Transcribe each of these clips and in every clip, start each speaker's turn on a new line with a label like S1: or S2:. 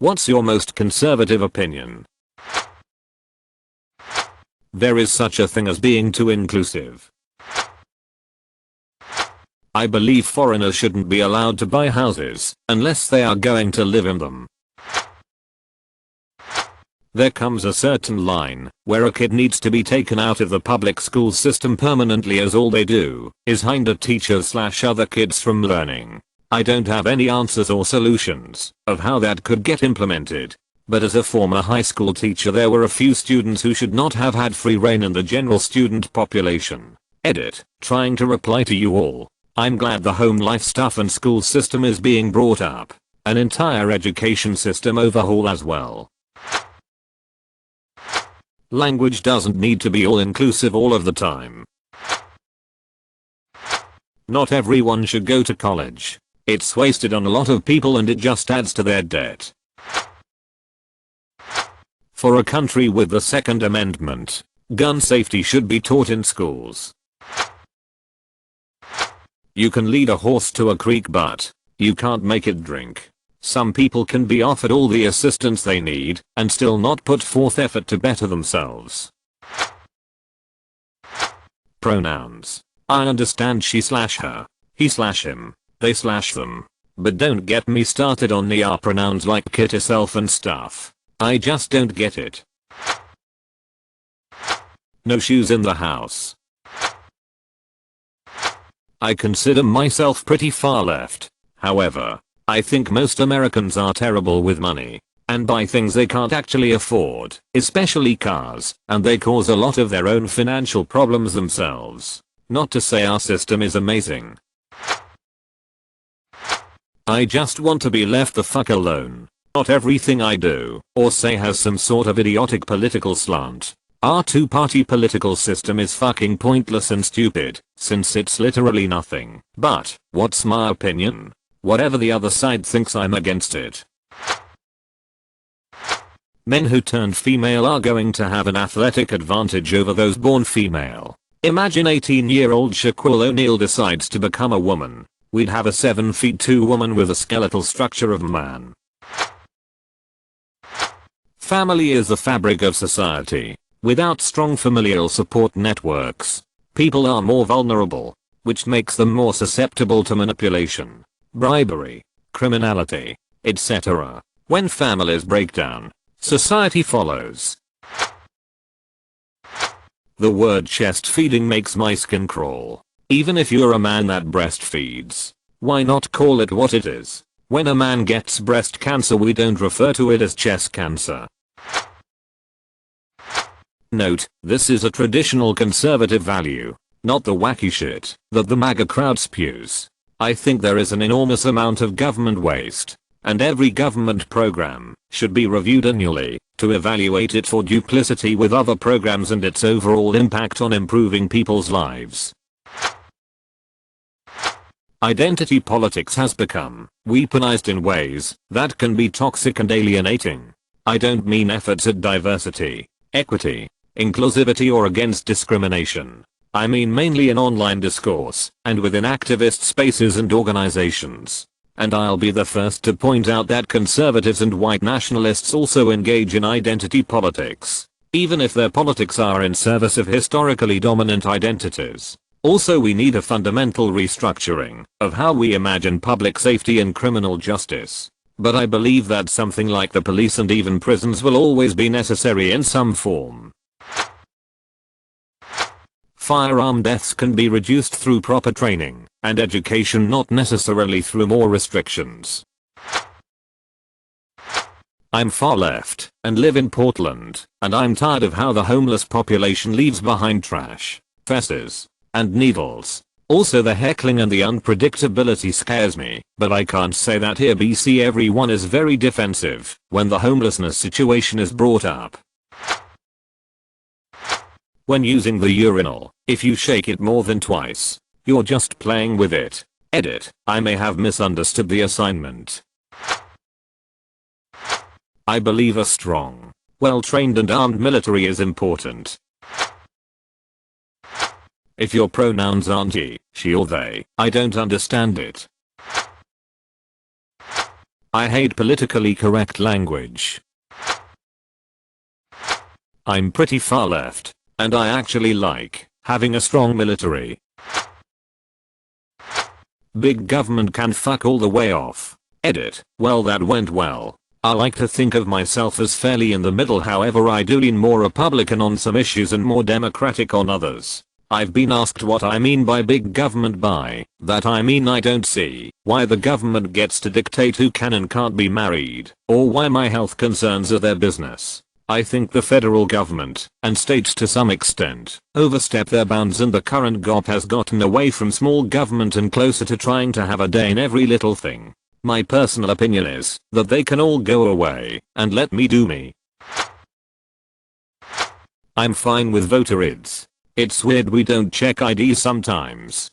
S1: What's your most conservative opinion? There is such a thing as being too inclusive. I believe foreigners shouldn't be allowed to buy houses unless they are going to live in them. There comes a certain line where a kid needs to be taken out of the public school system permanently, as all they do is hinder teachers / other kids from learning. I don't have any answers or solutions of how that could get implemented. But as a former high school teacher, there were a few students who should not have had free reign in the general student population. Edit. Trying to reply to you all. I'm glad the home life stuff and school system is being brought up. An entire education system overhaul as well. Language doesn't need to be all inclusive all of the time. Not everyone should go to college. It's wasted on a lot of people and it just adds to their debt. For a country with the Second Amendment, gun safety should be taught in schools. You can lead a horse to a creek, but you can't make it drink. Some people can be offered all the assistance they need and still not put forth effort to better themselves. Pronouns. I understand she/her, he/him, they/them. But don't get me started on the pronouns like kit, herself and stuff. I just don't get it. No shoes in the house. I consider myself pretty far left. However, I think most Americans are terrible with money and buy things they can't actually afford, especially cars, and they cause a lot of their own financial problems themselves. Not to say our system is amazing. I just want to be left the fuck alone. Not everything I do or say has some sort of idiotic political slant. Our two-party political system is fucking pointless and stupid, since it's literally nothing. But, what's my opinion? Whatever the other side thinks, I'm against it. Men who turned female are going to have an athletic advantage over those born female. Imagine 18-year-old Shaquille O'Neal decides to become a woman. We'd have a 7'2" woman with a skeletal structure of a man. Family is the fabric of society. Without strong familial support networks, people are more vulnerable, which makes them more susceptible to manipulation, bribery, criminality, etc. When families break down, society follows. The word chest feeding makes my skin crawl. Even if you're a man that breastfeeds, why not call it what it is? When a man gets breast cancer, we don't refer to it as chest cancer. Note, this is a traditional conservative value, not the wacky shit that the MAGA crowd spews. I think there is an enormous amount of government waste, and every government program should be reviewed annually to evaluate it for duplicity with other programs and its overall impact on improving people's lives. Identity politics has become weaponized in ways that can be toxic and alienating. I don't mean efforts at diversity, equity, inclusivity or against discrimination. I mean mainly in online discourse and within activist spaces and organizations. And I'll be the first to point out that conservatives and white nationalists also engage in identity politics, even if their politics are in service of historically dominant identities. Also, we need a fundamental restructuring of how we imagine public safety and criminal justice. But I believe that something like the police and even prisons will always be necessary in some form. Firearm deaths can be reduced through proper training and education, not necessarily through more restrictions. I'm far left and live in Portland, and I'm tired of how the homeless population leaves behind trash, fesses, and needles. Also, the heckling and the unpredictability scares me, but I can't say that here. BC, everyone is very defensive when the homelessness situation is brought up. When using the urinal, if you shake it more than twice, you're just playing with it. Edit, I may have misunderstood the assignment. I believe a strong, well-trained and armed military is important. If your pronouns aren't he, she or they, I don't understand it. I hate politically correct language. I'm pretty far left, and I actually like having a strong military. Big government can fuck all the way off. Edit. Well, that went well. I like to think of myself as fairly in the middle, however I do lean more Republican on some issues and more Democratic on others. I've been asked what I mean by big government. By that I mean I don't see why the government gets to dictate who can and can't be married, or why my health concerns are their business. I think the federal government, and states to some extent, overstep their bounds, and the current GOP has gotten away from small government and closer to trying to have a day in every little thing. My personal opinion is that they can all go away and let me do me. I'm fine with voter IDs. It's weird we don't check IDs sometimes.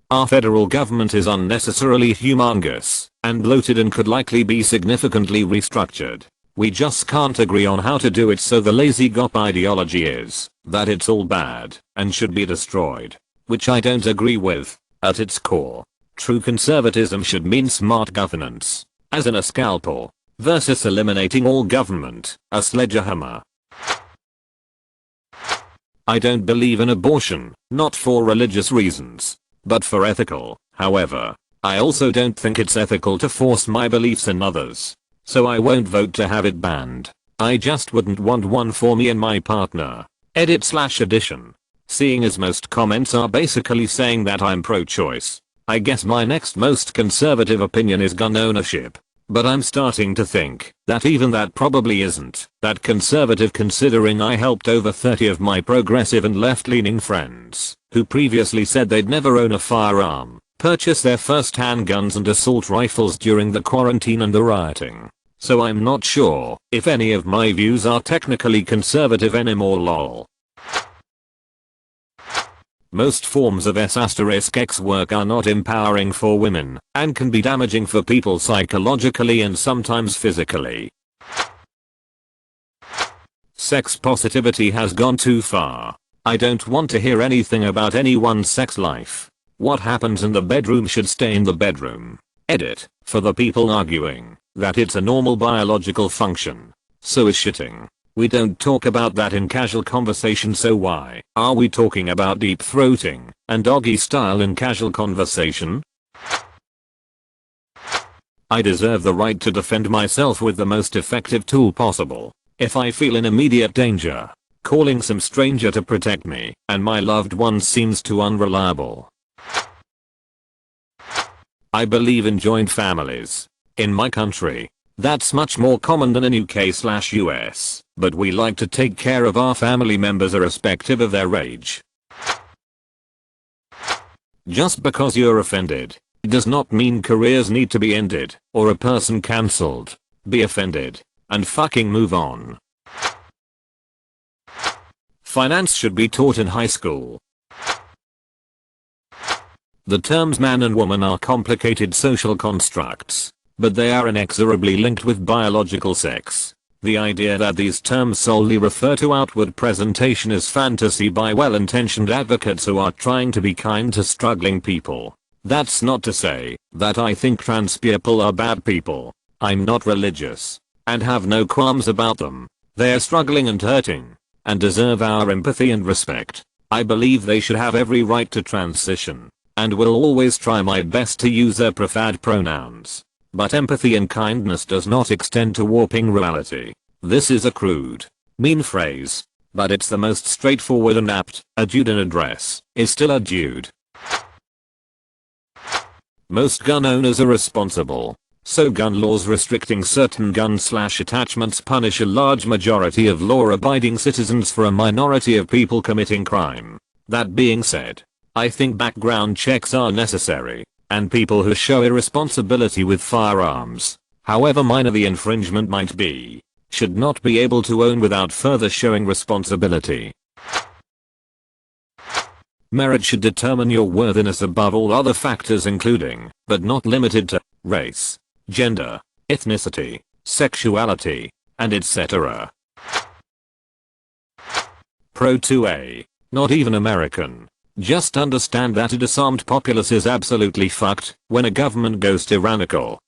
S1: Our federal government is unnecessarily humongous and bloated and could likely be significantly restructured. We just can't agree on how to do it, so the lazy GOP ideology is that it's all bad and should be destroyed, which I don't agree with. At its core, true conservatism should mean smart governance, as in a scalpel, versus eliminating all government, a sledgehammer. I don't believe in abortion, not for religious reasons, but for ethical. However, I also don't think it's ethical to force my beliefs on others, so I won't vote to have it banned. I just wouldn't want one for me and my partner. Edit/addition. Seeing as most comments are basically saying that I'm pro-choice, I guess my next most conservative opinion is gun ownership. But I'm starting to think that even that probably isn't that conservative, considering I helped over 30 of my progressive and left-leaning friends, who previously said they'd never own a firearm, purchase their first handguns and assault rifles during the quarantine and the rioting. So I'm not sure if any of my views are technically conservative anymore, lol. Most forms of S**x work are not empowering for women and can be damaging for people psychologically and sometimes physically. Sex positivity has gone too far. I don't want to hear anything about anyone's sex life. What happens in the bedroom should stay in the bedroom. Edit. For the people arguing that it's a normal biological function, so is shitting. We don't talk about that in casual conversation, so why are we talking about deep throating and doggy style in casual conversation? I deserve the right to defend myself with the most effective tool possible. If I feel in immediate danger, calling some stranger to protect me and my loved ones seems too unreliable. I believe in joint families. In my country, that's much more common than in UK/US, but we like to take care of our family members irrespective of their age. Just because you're offended does not mean careers need to be ended or a person cancelled. Be offended and fucking move on. Finance should be taught in high school. The terms man and woman are complicated social constructs, but they are inexorably linked with biological sex. The idea that these terms solely refer to outward presentation is fantasy by well-intentioned advocates who are trying to be kind to struggling people. That's not to say that I think trans people are bad people. I'm not religious and have no qualms about them. They're struggling and hurting and deserve our empathy and respect. I believe they should have every right to transition and will always try my best to use their preferred pronouns. But empathy and kindness does not extend to warping reality. This is a crude, mean phrase, but it's the most straightforward and apt. A dude in a dress is still a dude. Most gun owners are responsible, so gun laws restricting certain gun/attachments punish a large majority of law-abiding citizens for a minority of people committing crime. That being said, I think background checks are necessary, and people who show irresponsibility with firearms, however minor the infringement might be, should not be able to own without further showing responsibility. Merit should determine your worthiness above all other factors, including, but not limited to, race, gender, ethnicity, sexuality, and etc. Pro 2A. Not even American. Just understand that a disarmed populace is absolutely fucked when a government goes tyrannical.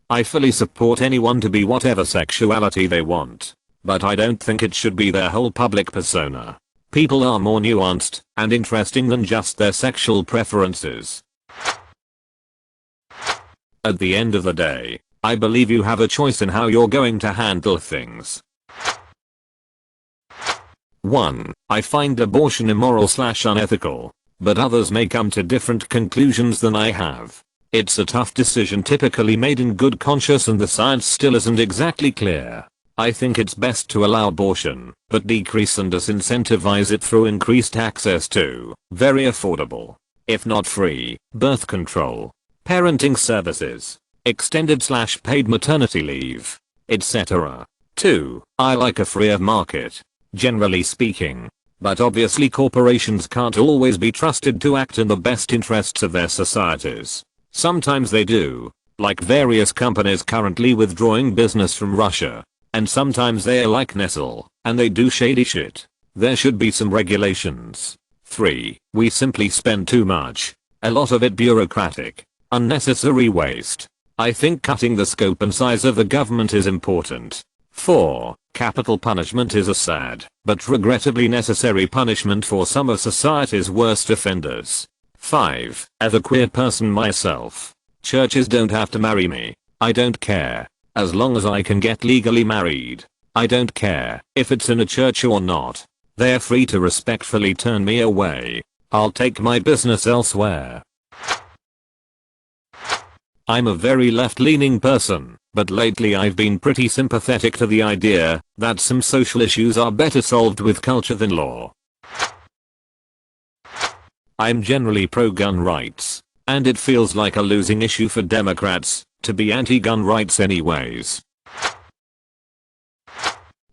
S1: I fully support anyone to be whatever sexuality they want, but I don't think it should be their whole public persona. People are more nuanced and interesting than just their sexual preferences. At the end of the day, I believe you have a choice in how you're going to handle things. 1. I find abortion immoral/unethical, but others may come to different conclusions than I have. It's a tough decision typically made in good conscience and the science still isn't exactly clear. I think it's best to allow abortion, but decrease and disincentivize it through increased access to very affordable, if not free, birth control, parenting services, extended/paid maternity leave, etc. 2. I like a freer market, generally speaking, but obviously corporations can't always be trusted to act in the best interests of their societies. Sometimes they do, like various companies currently withdrawing business from Russia. And sometimes they're like Nestle, and they do shady shit. There should be some regulations. 3. We simply spend too much. A lot of it bureaucratic. Unnecessary waste. I think cutting the scope and size of the government is important. 4. Capital punishment is a sad, but regrettably necessary punishment for some of society's worst offenders. 5. As a queer person myself, churches don't have to marry me. I don't care. As long as I can get legally married. I don't care if it's in a church or not. They're free to respectfully turn me away. I'll take my business elsewhere. I'm a very left-leaning person, but lately I've been pretty sympathetic to the idea that some social issues are better solved with culture than law. I'm generally pro-gun rights, and it feels like a losing issue for Democrats to be anti-gun rights anyways.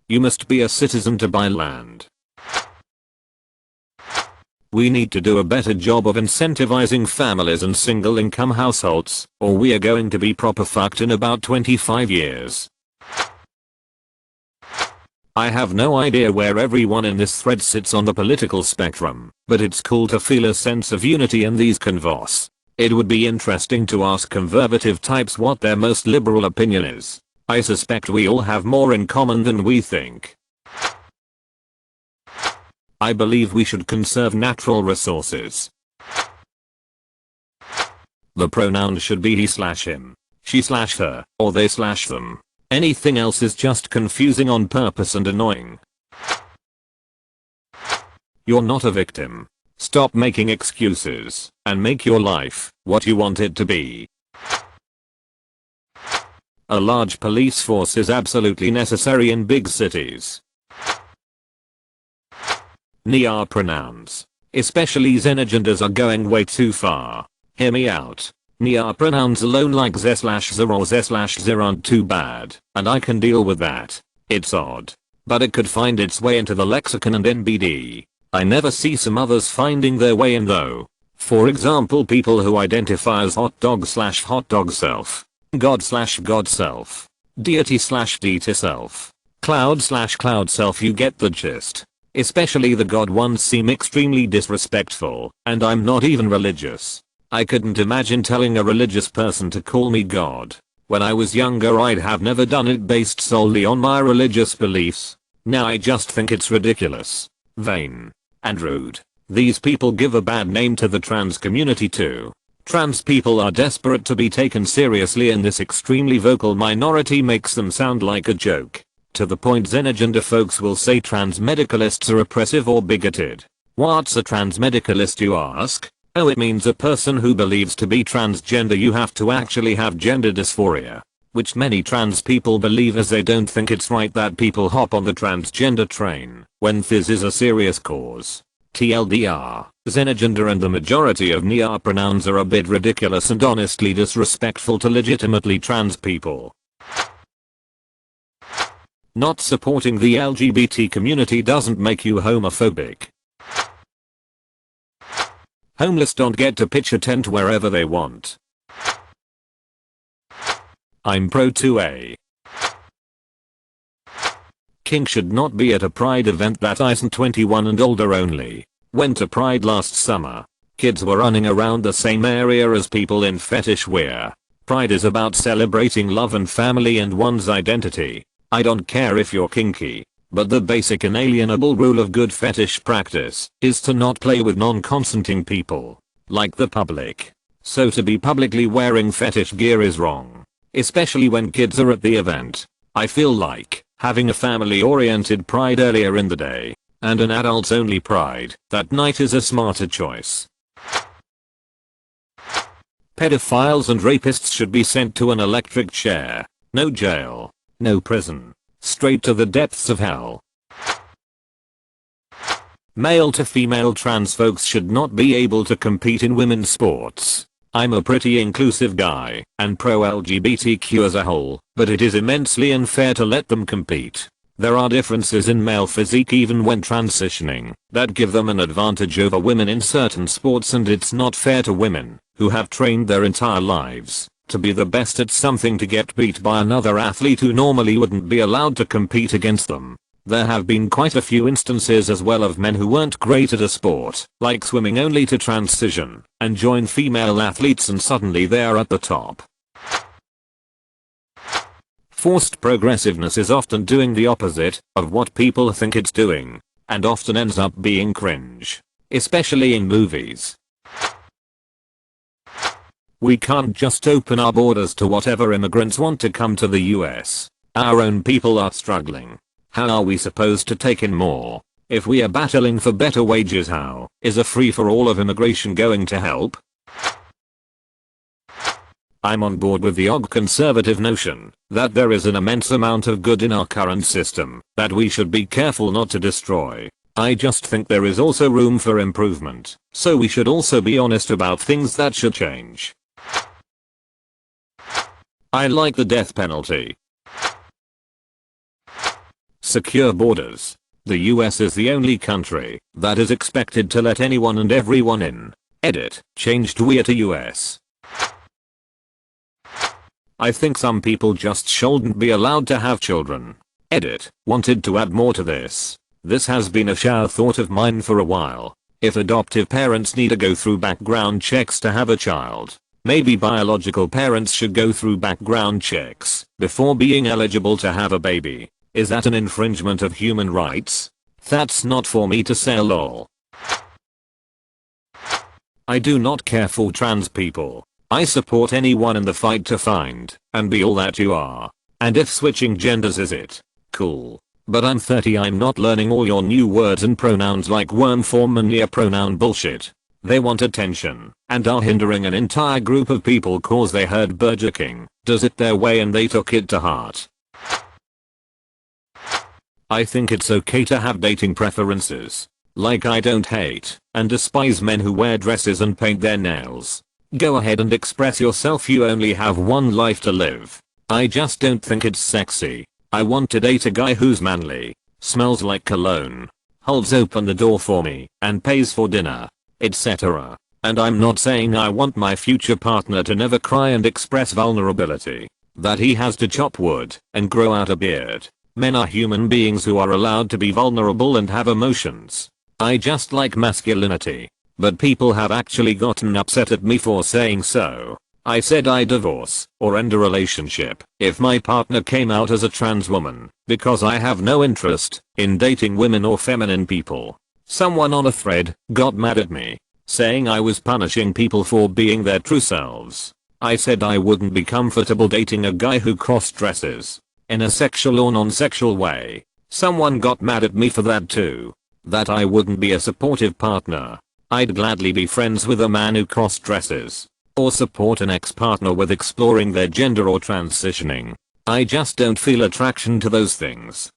S1: You must be a citizen to buy land. We need to do a better job of incentivizing families and single-income households, or we are going to be proper fucked in about 25 years. I have no idea where everyone in this thread sits on the political spectrum, but it's cool to feel a sense of unity in these convos. It would be interesting to ask conservative types what their most liberal opinion is. I suspect we all have more in common than we think. I believe we should conserve natural resources. The pronoun should be he/him, she/her, or they/them. Anything else is just confusing on purpose and annoying. You're not a victim. Stop making excuses and make your life what you want it to be. A large police force is absolutely necessary in big cities. Near pronouns, especially xenogenders, are going way too far. Hear me out. Near pronouns alone like ze/zer or ze/zer aren't too bad, and I can deal with that. It's odd, but it could find its way into the lexicon and NBD. I never see some others finding their way in though. For example, people who identify as hot dog/hot dog self, god/god self, deity/deity self, cloud/cloud self. You get the gist. Especially the god ones seem extremely disrespectful, and I'm not even religious. I couldn't imagine telling a religious person to call me God. When I was younger I'd have never done it based solely on my religious beliefs. Now I just think it's ridiculous, vain, and rude. These people give a bad name to the trans community too. Trans people are desperate to be taken seriously, and this extremely vocal minority makes them sound like a joke. To the point xenogender folks will say trans medicalists are oppressive or bigoted. What's a trans medicalist, you ask? Oh, it means a person who believes to be transgender you have to actually have gender dysphoria, which many trans people believe, as they don't think it's right that people hop on the transgender train when this is a serious cause. TLDR, xenogender and the majority of near pronouns are a bit ridiculous and honestly disrespectful to legitimately trans people. Not supporting the LGBT community doesn't make you homophobic. Homeless don't get to pitch a tent wherever they want. I'm pro 2A. kink should not be at a pride event that isn't 21 and older only. Went to Pride last summer. Kids were running around the same area as people in fetish wear. Pride is about celebrating love and family and one's identity. I don't care if you're kinky, but the basic inalienable rule of good fetish practice is to not play with non-consenting people, like the public. So to be publicly wearing fetish gear is wrong, especially when kids are at the event. I feel like having a family-oriented pride earlier in the day and an adults-only pride that night is a smarter choice. Pedophiles and rapists should be sent to an electric chair. No jail. No prison. Straight to the depths of hell. Male to female trans folks should not be able to compete in women's sports. I'm a pretty inclusive guy and pro-LGBTQ as a whole, but it is immensely unfair to let them compete. There are differences in male physique even when transitioning that give them an advantage over women in certain sports, and it's not fair to women who have trained their entire lives to be the best at something to get beat by another athlete who normally wouldn't be allowed to compete against them. There have been quite a few instances as well of men who weren't great at a sport, like swimming, only to transition and join female athletes and suddenly they're at the top. Forced progressiveness is often doing the opposite of what people think it's doing, and often ends up being cringe, especially in movies. We can't just open our borders to whatever immigrants want to come to the US. Our own people are struggling. How are we supposed to take in more? If we are battling for better wages, how is a free-for-all of immigration going to help? I'm on board with the conservative notion that there is an immense amount of good in our current system that we should be careful not to destroy. I just think there is also room for improvement, so we should also be honest about things that should change. I like the death penalty. Secure borders. The US is the only country that is expected to let anyone and everyone in. Edit. Changed we to US. I think some people just shouldn't be allowed to have children. Edit. Wanted to add more to this. This has been a shower thought of mine for a while. If adoptive parents need to go through background checks to have a child, maybe biological parents should go through background checks before being eligible to have a baby. Is that an infringement of human rights? That's not for me to say, lol. I do not care for trans people. I support anyone in the fight to find and be all that you are. And if switching genders is it, cool. But I'm 30, I'm not learning all your new words and pronouns like worm form and near pronoun bullshit. They want attention and are hindering an entire group of people cause they heard Burger King does it their way and they took it to heart. I think it's okay to have dating preferences. Like, I don't hate and despise men who wear dresses and paint their nails. Go ahead and express yourself, you only have one life to live. I just don't think it's sexy. I want to date a guy who's manly, smells like cologne, holds open the door for me, and pays for dinner, etc. And I'm not saying I want my future partner to never cry and express vulnerability, that he has to chop wood and grow out a beard. Men are human beings who are allowed to be vulnerable and have emotions. I just like masculinity. But people have actually gotten upset at me for saying so. I said I divorce or end a relationship if my partner came out as a trans woman because I have no interest in dating women or feminine people. Someone on a thread got mad at me, saying I was punishing people for being their true selves. I said I wouldn't be comfortable dating a guy who cross-dresses in a sexual or non-sexual way. Someone got mad at me for that too. That I wouldn't be a supportive partner. I'd gladly be friends with a man who cross-dresses, or support an ex-partner with exploring their gender or transitioning. I just don't feel attraction to those things.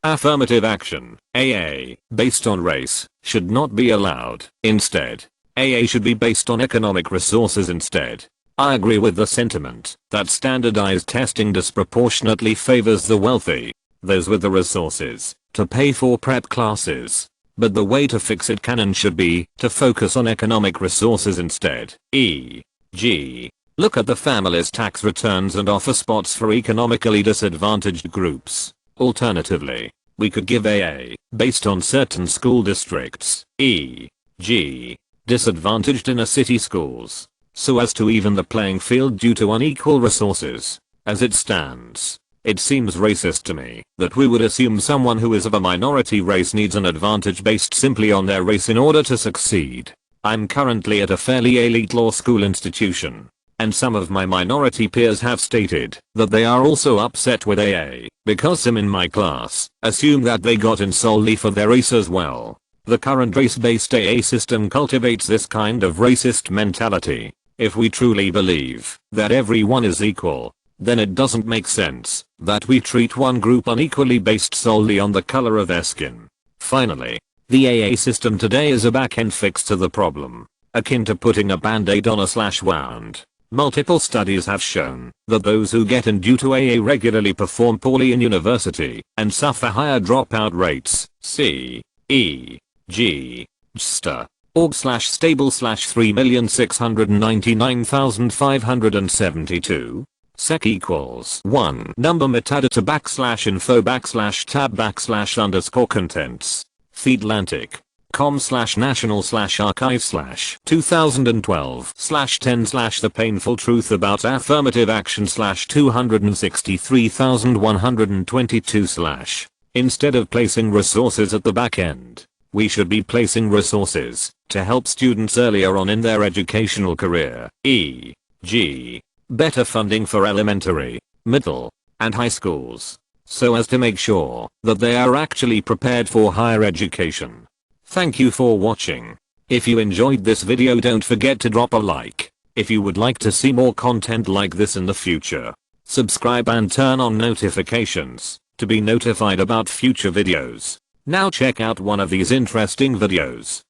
S1: Affirmative action, AA, based on race, should not be allowed. Instead, AA should be based on economic resources instead. I agree with the sentiment that standardized testing disproportionately favors the wealthy, those with the resources to pay for prep classes. But the way to fix it can and should be to focus on economic resources instead, e.g., Look at the family's tax returns and offer spots for economically disadvantaged groups. Alternatively, we could give AA based on certain school districts, e.g., disadvantaged inner city schools, so as to even the playing field due to unequal resources. As it stands, it seems racist to me that we would assume someone who is of a minority race needs an advantage based simply on their race in order to succeed. I'm currently at a fairly elite law school institution, and some of my minority peers have stated that they are also upset with AA because some in my class assume that they got in solely for their race as well. The current race-based AA system cultivates this kind of racist mentality. If we truly believe that everyone is equal, then it doesn't make sense that we treat one group unequally based solely on the color of their skin. Finally, the AA system today is a back-end fix to the problem, akin to putting a band-aid on a slash wound. Multiple studies have shown that those who get in due to AA regularly perform poorly in university and suffer higher dropout rates. C. E. G. Sta. org/stable/3,699,572. Sec equals 1 number metadata /info/tab/_contents feedlantic com/national/archive/2012/10/ the painful truth about affirmative action /263,122/ instead of placing resources at the back end, we should be placing resources to help students earlier on in their educational career, e.g., better funding for elementary, middle, and high schools, so as to make sure that they are actually prepared for higher education. Thank you for watching. If you enjoyed this video, don't forget to drop a like. If you would like to see more content like this in the future, subscribe and turn on notifications to be notified about future videos. Now check out one of these interesting videos.